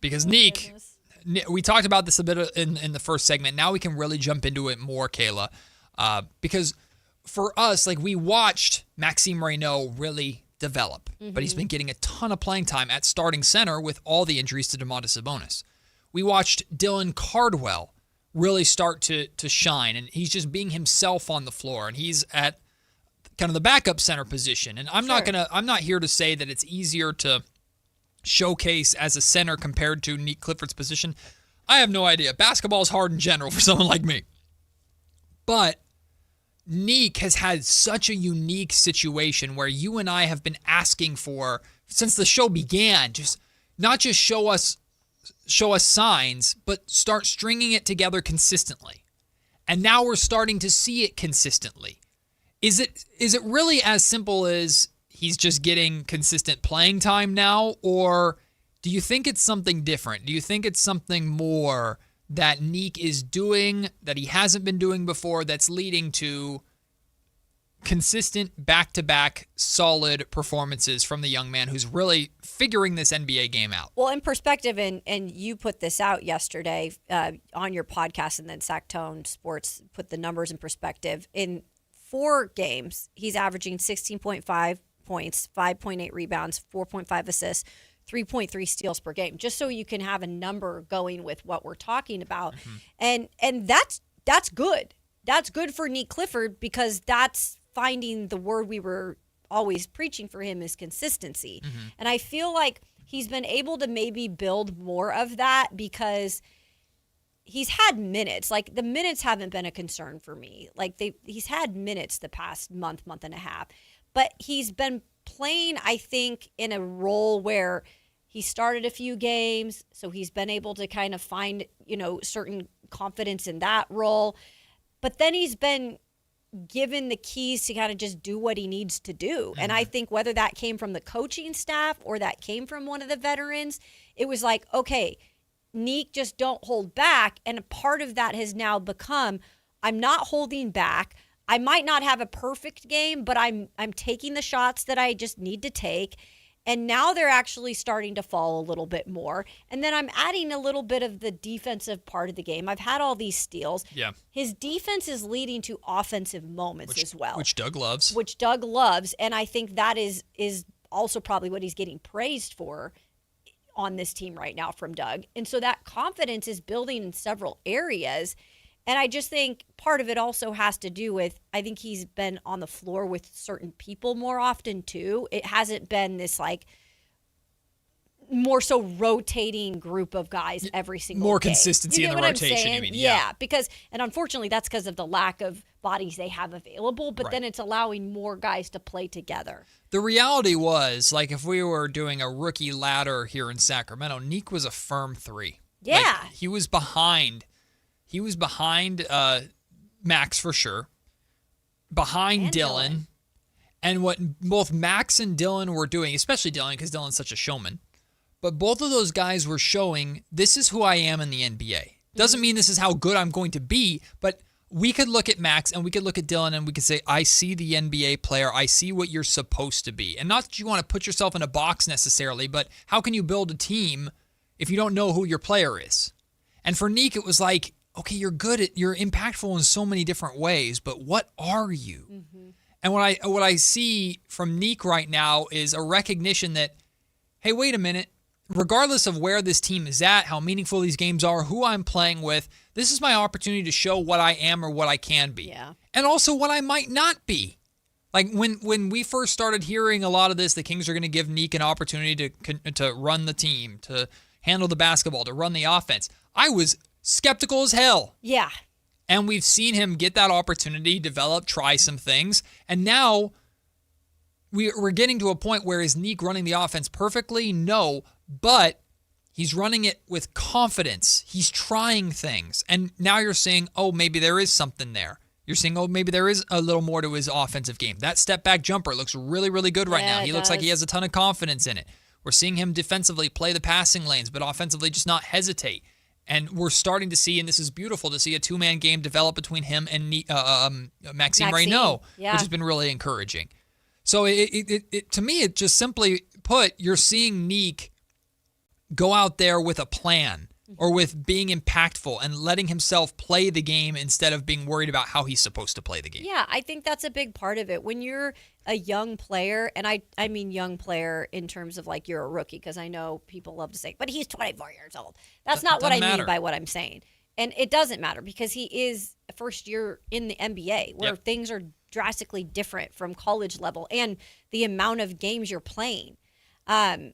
Because Nique, we talked about this a bit in the first segment. Now we can really jump into it more, Kayla. Because for us, like, we watched Maxime Reynaud really develop, but he's been getting a ton of playing time at starting center with all the injuries to Domantas Sabonis. We watched Dylan Cardwell really start to shine, and he's just being himself on the floor, and he's at kind of the backup center position. And I'm not here to say that it's easier to showcase as a center compared to Nique Clifford's position. I have no idea. Basketball is hard in general for someone like me. But Nique has had such a unique situation where you and I have been asking for, since the show began, just not just show us signs, but start stringing it together consistently. And now we're starting to see it consistently. Is it really as simple as he's just getting consistent playing time now, or do you think it's something different? Do you think it's something more that Nique is doing that he hasn't been doing before that's leading to consistent back-to-back solid performances from the young man who's really figuring this NBA game out? Well, in perspective, and you put this out yesterday on your podcast, and then Sactown Sports put the numbers in perspective. In 4 games, he's averaging 16.5 points, 5.8 rebounds, 4.5 assists, 3.3 steals per game, just so you can have a number going with what we're talking about. And that's good. That's good for Nique Clifford, because that's finding the word we were always preaching for him is consistency. And I feel like he's been able to maybe build more of that because he's had minutes. Like, the minutes haven't been a concern for me. Like, he's had minutes the past month and a half. But he's been playing, I think, in a role where he started a few games, so he's been able to kind of find, certain confidence in that role. But then he's been given the keys to kind of just do what he needs to do. And I think whether that came from the coaching staff or that came from one of the veterans, it was like, okay, Nique, just don't hold back. And a part of that has now become, I'm not holding back. I might not have a perfect game, but I'm taking the shots that I just need to take. And now they're actually starting to fall a little bit more. And then I'm adding a little bit of the defensive part of the game. I've had all these steals. Yeah. His defense is leading to offensive moments as well. Which Doug loves. And I think that is also probably what he's getting praised for on this team right now from Doug. And so that confidence is building in several areas. And I just think part of it also has to do with, I think he's been on the floor with certain people more often too. It hasn't been this like more so rotating group of guys every single more day. Consistency in the rotation, you mean? Yeah, because, and unfortunately that's because of the lack of bodies they have available, but then it's allowing more guys to play together. The reality was, like, if we were doing a rookie ladder here in Sacramento, Nique was a firm 3. Yeah. Like, he was behind Max for sure, behind Dylan. And what both Max and Dylan were doing, especially Dylan because Dylan's such a showman, but both of those guys were showing, this is who I am in the NBA. Doesn't mean this is how good I'm going to be, but we could look at Max and we could look at Dylan and we could say, I see the NBA player. I see what you're supposed to be. And not that you want to put yourself in a box necessarily, but how can you build a team if you don't know who your player is? And for Nique, it was like, okay, you're impactful in so many different ways, but what are you? And what I see from Nique right now is a recognition that, hey, wait a minute, regardless of where this team is at, how meaningful these games are, who I'm playing with, this is my opportunity to show what I am or what I can be. Yeah. And also what I might not be. Like when we first started hearing a lot of this, the Kings are going to give Nique an opportunity to run the team, to handle the basketball, to run the offense. I was skeptical as hell. Yeah. And we've seen him get that opportunity, develop, try some things. And now we're getting to a point where is Nique running the offense perfectly? No, but he's running it with confidence. He's trying things. And now you're saying, oh, maybe there is something there. You're saying, oh, maybe there is a little more to his offensive game. That step back jumper looks really, really good right now. He looks like he has a ton of confidence in it. We're seeing him defensively play the passing lanes, but offensively just not hesitate. And we're starting to see, and this is beautiful, to see a two-man game develop between him and Maxime Reynaud, which has been really encouraging. So it to me, it just simply put, you're seeing Nique go out there with a plan or with being impactful and letting himself play the game instead of being worried about how he's supposed to play the game. Yeah, I think that's a big part of it. When you're a young player, and I mean young player in terms of like you're a rookie, because I know people love to say, but he's 24 years old. That's not what I mean by what I'm saying. And it doesn't matter because he is a first year in the NBA where things are drastically different from college level and the amount of games you're playing. And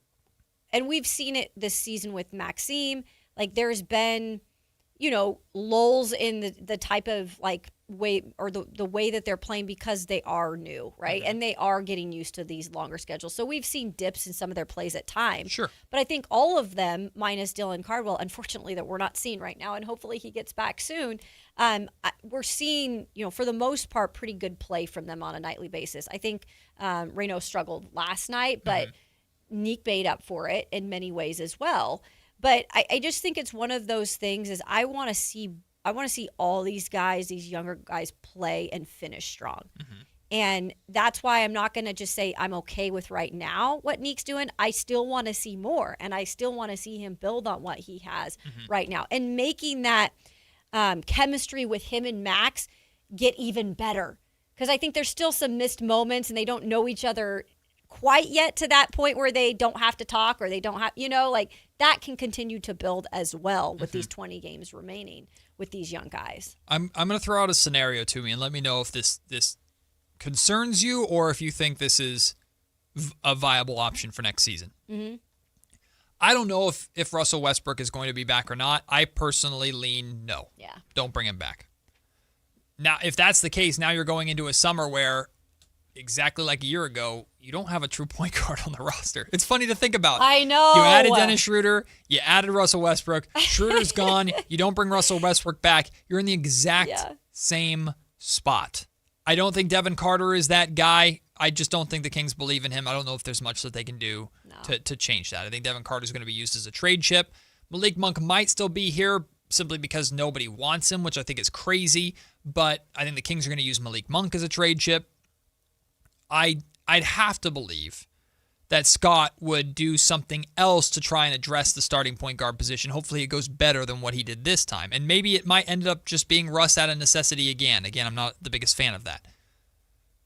we've seen it this season with Maxime. Like there's been, lulls in the type of like way or the way that they're playing because they are new, right? Mm-hmm. And they are getting used to these longer schedules. So we've seen dips in some of their plays at times. Sure. But I think all of them, minus Dylan Cardwell, unfortunately that we're not seeing right now, and hopefully he gets back soon, we're seeing, for the most part, pretty good play from them on a nightly basis. I think Reno struggled last night, but Nique made up for it in many ways as well. But I just think it's one of those things is I want to see all these guys, these younger guys, play and finish strong. Mm-hmm. And that's why I'm not going to just say I'm okay with right now what Nique's doing. I still want to see more, and I still want to see him build on what he has right now and making that chemistry with him and Max get even better. Because I think there's still some missed moments, and they don't know each other quite yet to that point where they don't have to talk or they don't have, like that can continue to build as well with these 20 games remaining with these young guys. I'm going to throw out a scenario to me and let me know if this concerns you or if you think this is a viable option for next season. Mm-hmm. I don't know if Russell Westbrook is going to be back or not. I personally lean no. Yeah. Don't bring him back. Now, if that's the case, now you're going into a summer where exactly like a year ago, you don't have a true point guard on the roster. It's funny to think about. I know. You added Dennis Schroeder. You added Russell Westbrook. Schroeder's gone. You don't bring Russell Westbrook back. You're in the exact same spot. I don't think Devin Carter is that guy. I just don't think the Kings believe in him. I don't know if there's much that they can do to change that. I think Devin Carter is going to be used as a trade chip. Malik Monk might still be here simply because nobody wants him, which I think is crazy. But I think the Kings are going to use Malik Monk as a trade chip. I'd have to believe that Scott would do something else to try and address the starting point guard position. Hopefully it goes better than what he did this time. And maybe it might end up just being Russ out of necessity again. Again, I'm not the biggest fan of that.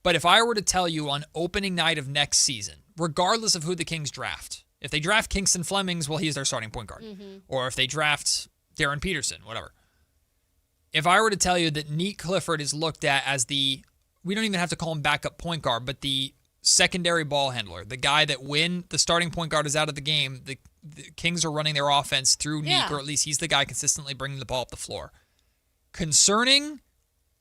But if I were to tell you on opening night of next season, regardless of who the Kings draft, if they draft Kingston Flemings, well, he's their starting point guard. Mm-hmm. Or if they draft Darren Peterson, whatever. If I were to tell you that Nique Clifford is looked at as we don't even have to call him backup point guard, but the secondary ball handler, the guy that when the starting point guard is out of the game, the Kings are running their offense through Nique, or at least he's the guy consistently bringing the ball up the floor. Concerning,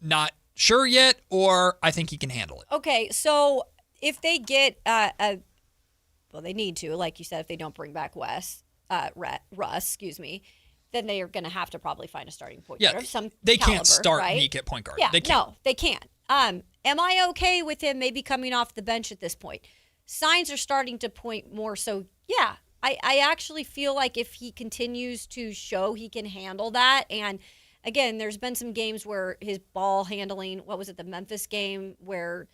not sure yet, or I think he can handle it. Okay, so if they get well, they need to, like you said, if they don't bring back Russ, then they are going to have to probably find a starting point guard of some they caliber, can't start right? Nique at point guard. Yeah, they can't. No, they can't. Am I okay with him maybe coming off the bench at this point? Signs are starting to point more so, yeah. I actually feel like if he continues to show he can handle that, and again, there's been some games where his ball handling, what was it, the Memphis game, where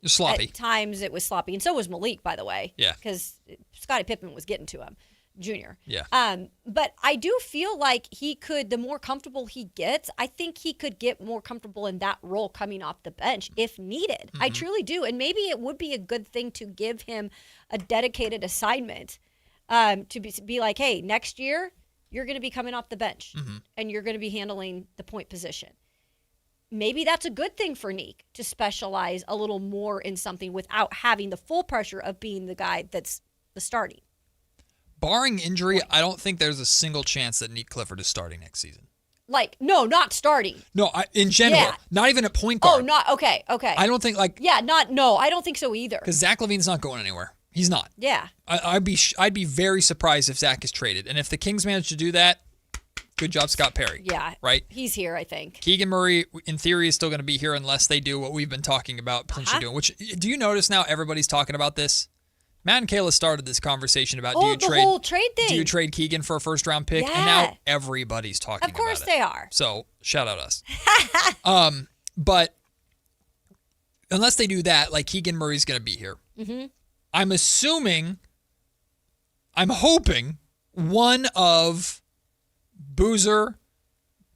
sloppy. At times it was sloppy, and so was Malik, by the way. Yeah. Because Scottie Pippen was getting to him. Junior. Yeah. But I do feel like he could, the more comfortable he gets, I think he could get more comfortable in that role coming off the bench if needed. Mm-hmm. I truly do. And maybe it would be a good thing to give him a dedicated assignment to be like, hey, next year you're going to be coming off the bench and you're going to be handling the point position. Maybe that's a good thing for Nique to specialize a little more in something without having the full pressure of being the guy that's the starting. Barring injury, I don't think there's a single chance that Nique Clifford is starting next season. Like, no, not starting. No, in general, not even a point guard. Oh, not, okay. I don't think I don't think so either. Because Zach LaVine's not going anywhere. He's not. Yeah. I'd be very surprised if Zach is traded. And if the Kings manage to do that, good job, Scott Perry. Yeah. Right? He's here, I think. Keegan Murray, in theory, is still going to be here unless they do what we've been talking about potentially doing. Which, do you notice now everybody's talking about this? Matt and Kayla started this conversation about whole trade thing. Do you trade Keegan for a first-round pick? Yeah. And now everybody's talking about it. Of course they are. So, shout out us. But unless they do that, like Keegan Murray's going to be here. Mm-hmm. I'm hoping one of Boozer,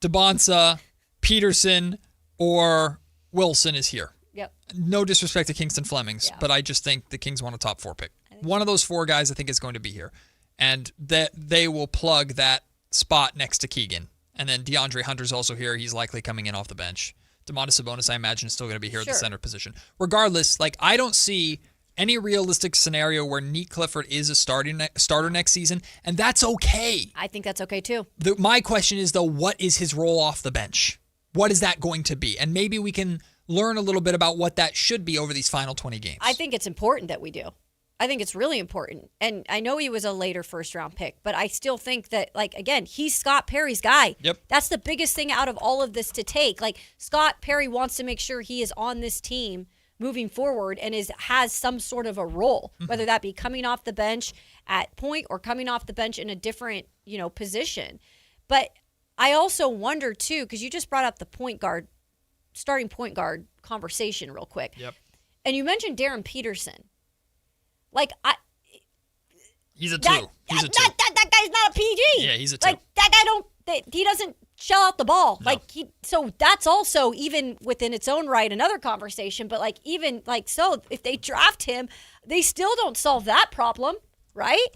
DeBonsa, Peterson, or Wilson is here. Yep. No disrespect to Kingston Flemings, but I just think the Kings want a top 4 pick. One of those 4 guys I think is going to be here. And that they will plug that spot next to Keegan. And then DeAndre Hunter's also here. He's likely coming in off the bench. Domantas Sabonis, I imagine, is still going to be here at the center position. Regardless, I don't see any realistic scenario where Nique Clifford is a starter next season, and that's okay. I think that's okay too. My question is, though, what is his role off the bench? What is that going to be? And maybe we can learn a little bit about what that should be over these final 20 games. I think it's important that we do. I think it's really important. And I know he was a later first-round pick, but I still think that, again, he's Scott Perry's guy. Yep. That's the biggest thing out of all of this to take. Scott Perry wants to make sure he is on this team moving forward and has some sort of a role, whether that be coming off the bench at point or coming off the bench in a different, position. But I also wonder, too, because you just brought up the starting point guard conversation real quick. Yep. And you mentioned Darren Peterson. He's a 2. He's a 2. That guy's not a PG. Yeah, he's a 2. That guy he doesn't shell out the ball. No. So that's also, even within its own right, another conversation. But so if they draft him, they still don't solve that problem, right?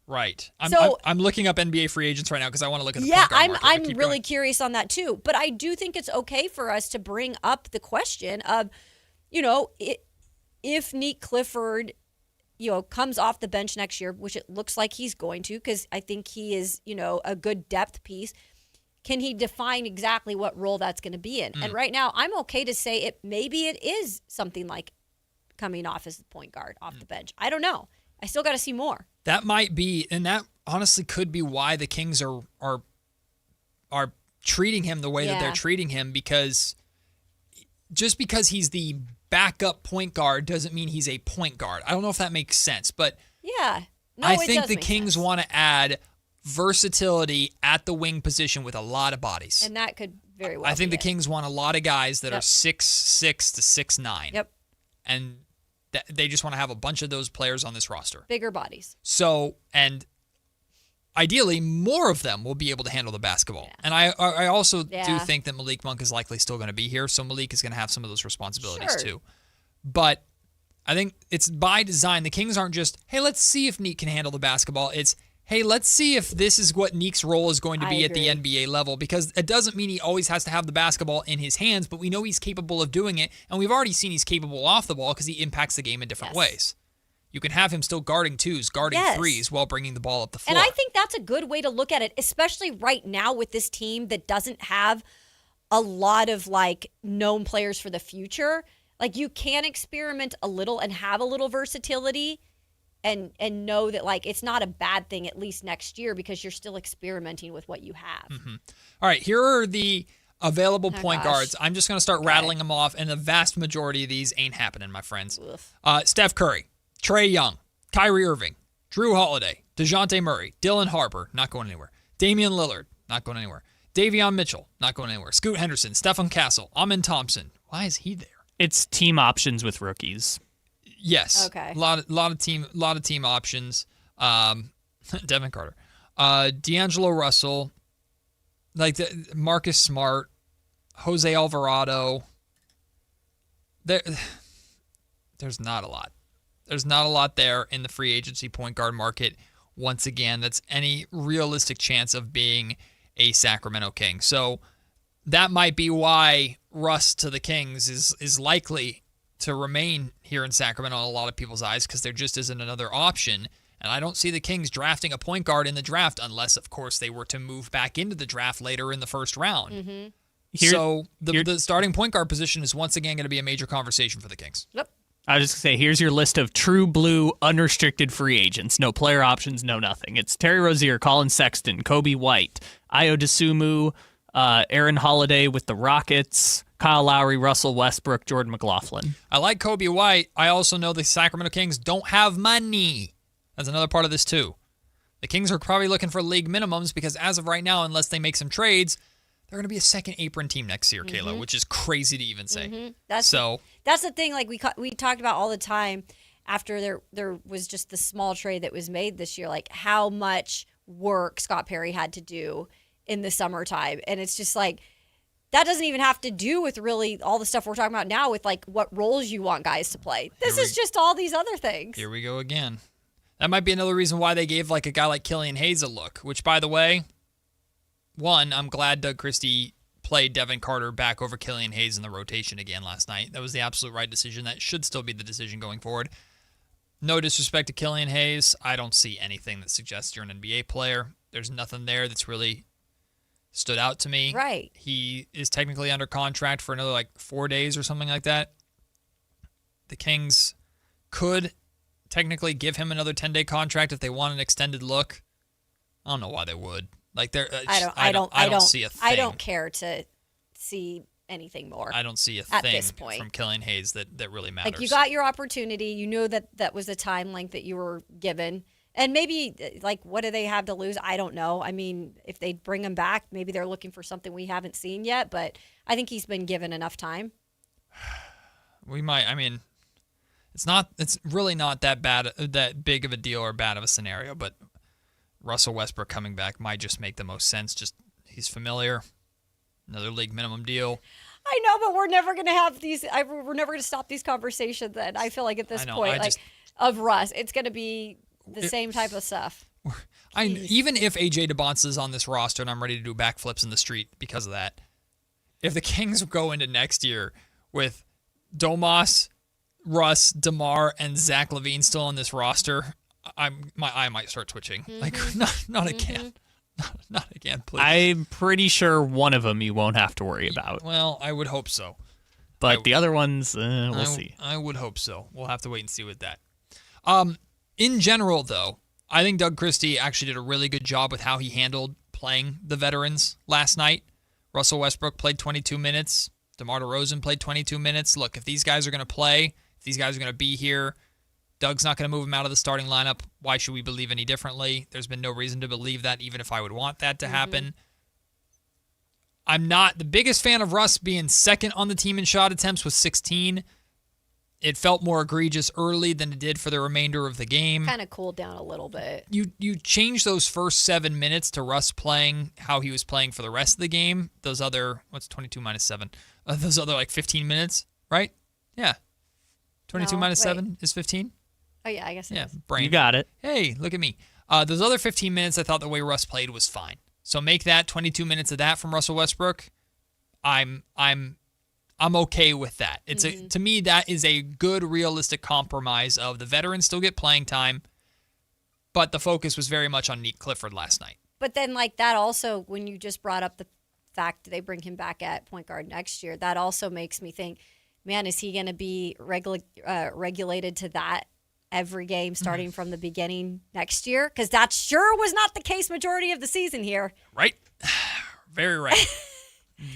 Right. I'm looking up NBA free agents right now because I want to look at the point guard market. I'm really curious on that too. But I do think it's okay for us to bring up the question of, if Nique Clifford, comes off the bench next year, which it looks like he's going to, because I think he is, a good depth piece. Can he define exactly what role that's going to be in? And right now, I'm okay to say maybe it is something like coming off as the point guard off the bench. I don't know. I still got to see more. That might be, and that honestly could be why the Kings are treating him the way that they're treating him, because just because he's the backup point guard doesn't mean he's a point guard. I don't know if that makes sense, but I think the Kings want to add versatility at the wing position with a lot of bodies. And that could very well I think be the Kings want a lot of guys that are 6'6" to 6'9". Yep. And they just want to have a bunch of those players on this roster. Bigger bodies. So, and ideally, more of them will be able to handle the basketball. Yeah. And I also do think that Malik Monk is likely still going to be here, so Malik is going to have some of those responsibilities too. But I think it's by design. The Kings aren't just, hey, let's see if Nique can handle the basketball. It's, hey, let's see if this is what Nique's role is going to be at the NBA level, because it doesn't mean he always has to have the basketball in his hands, but we know he's capable of doing it, and we've already seen he's capable off the ball because he impacts the game in different ways. You can have him still guarding 2s, guarding 3s while bringing the ball up the floor. And I think that's a good way to look at it, especially right now with this team that doesn't have a lot of known players for the future. You can experiment a little and have a little versatility and know that it's not a bad thing, at least next year, because you're still experimenting with what you have. Mm-hmm. All right, here are the available point guards. I'm just going to start rattling them off, and the vast majority of these ain't happening, my friends. Steph Curry, Trae Young, Kyrie Irving, Drew Holiday, DeJounte Murray, Dylan Harper, not going anywhere. Damian Lillard, not going anywhere. Davion Mitchell, not going anywhere. Scoot Henderson, Stephen Castle, Amin Thompson. Why is he there? It's team options with rookies. Yes. Okay. A lot of team options. Devin Carter, D'Angelo Russell, Marcus Smart, Jose Alvarado. There's not a lot. There's not a lot there in the free agency point guard market. Once again, that's any realistic chance of being a Sacramento King. So that might be why Russ to the Kings is likely to remain here in Sacramento in a lot of people's eyes, because there just isn't another option. And I don't see the Kings drafting a point guard in the draft unless, of course, they were to move back into the draft later in the first round. Mm-hmm. So the starting point guard position is once again going to be a major conversation for the Kings. Yep. I was just going to say, here's your list of true blue unrestricted free agents. No player options, no nothing. It's Terry Rozier, Colin Sexton, Kobe White, Ayo Dosunmu, Aaron Holiday with the Rockets, Kyle Lowry, Russell Westbrook, Jordan McLaughlin. I like Kobe White. I also know the Sacramento Kings don't have money. That's another part of this too. The Kings are probably looking for league minimums because as of right now, unless they make some trades, they're going to be a second apron team next year, Kayla, which is crazy to even say. That's the thing. We talked about all the time. after there was just the small trade that was made this year, like how much work Scott Perry had to do in the summertime. And it's just like, that doesn't even have to do with really all the stuff we're talking about now with like what roles you want guys to play. This is just all these other things. Here we go again. That might be another reason why they gave like a guy like Killian Hayes a look, which, by the way, one, I'm glad Doug Christie played Devin Carter back over Killian Hayes in the rotation again last night. That was the absolute right decision. That should still be the decision going forward. No disrespect to Killian Hayes. I don't see anything that suggests you're an NBA player. There's nothing there that's really stood out to me. Right. He is technically under contract for another like 4 days or something like that. The Kings could technically give him another 10-day contract if they want an extended look. I don't know why they would. Like I don't see a thing. I don't care to see anything more. I don't see a at thing this point from Killian Hayes that really matters. Like, you got your opportunity. You know that was the time length that you were given. And maybe, like, what do they have to lose? I don't know. I mean, if they bring him back, maybe they're looking for something we haven't seen yet. But I think he's been given enough time. We might. I mean, it's really not that big of a deal or bad of a scenario. But Russell Westbrook coming back might just make the most sense. Just he's familiar. Another league minimum deal. I know, but we're never going to have these. We're never going to stop these conversations. Then I feel like at this point, of Russ, it's going to be the same type of stuff. Even if AJ DeBonce on this roster and I'm ready to do backflips in the street because of that, if the Kings go into next year with Domas, Russ, DeMar, and Zach LaVine still on this roster, my eye might start twitching. Mm-hmm. Like not again. Not again, please. I'm pretty sure one of them you won't have to worry about. Well, I would hope so. But the other ones, we'll see. I would hope so. We'll have to wait and see with that. In general, though, I think Doug Christie actually did a really good job with how he handled playing the veterans last night. Russell Westbrook played 22 minutes. DeMar DeRozan played 22 minutes. Look, if these guys are going to play, if these guys are going to be here, Doug's not going to move them out of the starting lineup. Why should we believe any differently? There's been no reason to believe that, even if I would want that to happen. I'm not the biggest fan of Russ being second on the team in shot attempts with 16. It felt more egregious early than it did for the remainder of the game. Kind of cooled down a little bit. You change those first 7 minutes to Russ playing how he was playing for the rest of the game. Those other, what's 22 minus 7? Those other like 15 minutes, right? Yeah. 22 minus 7 is 15? Oh, yeah, I guess it is. Brain. You got it. Hey, look at me. Those other 15 minutes, I thought the way Russ played was fine. So make that 22 minutes of that from Russell Westbrook. I'm okay with that. It's to me, that is a good, realistic compromise of the veterans still get playing time, but the focus was very much on Nique Clifford last night. But then, like, that also, when you just brought up the fact that they bring him back at point guard next year, that also makes me think, man, is he going to be regulated to that every game starting from the beginning next year? Because that sure was not the case majority of the season here. Right. Very right.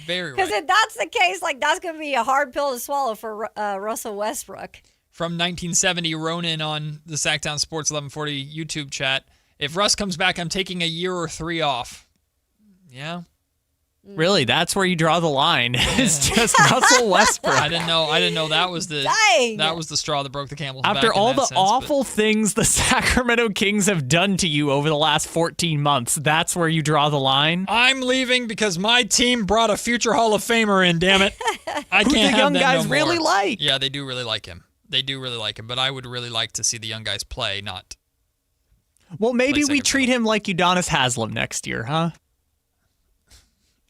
Very right. Because if that's the case, like, that's going to be a hard pill to swallow for Russell Westbrook. From 1970, Ronan on the Sactown Sports 1140 YouTube chat. If Russ comes back, I'm taking a year or 3 off. Yeah. Really, that's where you draw the line. It's just Russell Westbrook. I didn't know that was the straw that broke the camel's back. After all the awful things the Sacramento Kings have done to you over the last 14 months, that's where you draw the line. I'm leaving because my team brought a future Hall of Famer in. Damn it! I Who can't the young guys really like. Yeah, they do really like him. They do really like him, but I would really like to see the young guys play, not. Well, maybe we treat him like Udonis Haslem next year, huh?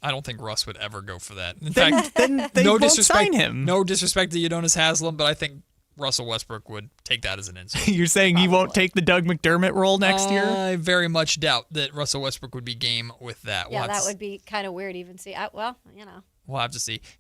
I don't think Russ would ever go for that. In fact, then they won't sign him. No disrespect to Udonis Haslem, but I think Russell Westbrook would take that as an insult. You're saying he won't take the Doug McDermott role next year? I very much doubt that Russell Westbrook would be game with that. Yeah, that would be kind of weird even see. We'll have to see. We'll have to see.